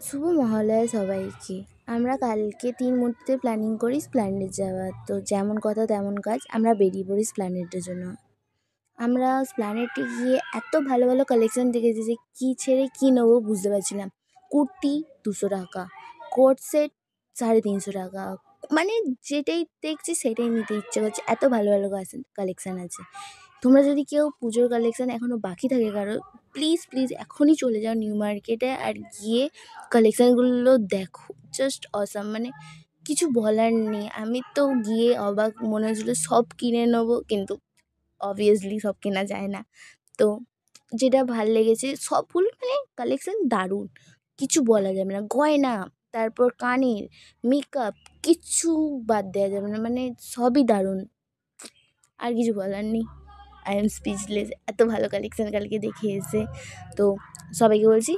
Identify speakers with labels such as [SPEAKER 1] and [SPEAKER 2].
[SPEAKER 1] শুভ মহালয়া সবাইকে। আমরা কালকে ৩ মূর্তিতে প্ল্যানিং করি স্প্ল্যানেড যাওয়ার। তো যেমন কথা তেমন কাজ, আমরা বেরিয়ে পড়ি স্প্ল্যানেডের জন্য। আমরা স্প্ল্যানেডে গিয়ে এত ভালো ভালো কালেকশন দেখেছি যে কী ছেড়ে কী নেবো বুঝতে পারছি না। কুর্তি 200 টাকা, কোট সেট 350 টাকা, মানে যেটাই দেখছি সেটাই নিতে ইচ্ছে করছে, এত ভালো ভালো কালেকশান আছে। তোমরা যদি কেউ পুজোর কালেকশান এখনও বাকি থাকে কারো, প্লিজ প্লিজ এখনই চলে যাও নিউ মার্কেটে আর গিয়ে কালেকশানগুলো দেখো। জাস্ট অসাম, মানে কিছু বলার নেই। আমি তো গিয়ে অবাক, মনে হচ্ছিলো সব কিনে নেবো, কিন্তু অবভিয়াসলি সব কেনা যায় না। তো যেটা ভাল লেগেছে সবগুলো, মানে কালেকশান দারুণ, কিছু বলা যাবে না। গয়না, তারপর কানের, মেকআপ, কিচ্ছু বাদ দেওয়া যাবে না, মানে সবই দারুণ। আর কিছু বলার নেই। আই এম স্পিচলেস, এত ভালো কালেকশান কালকে দেখে এসে। তো সবাইকে বলছি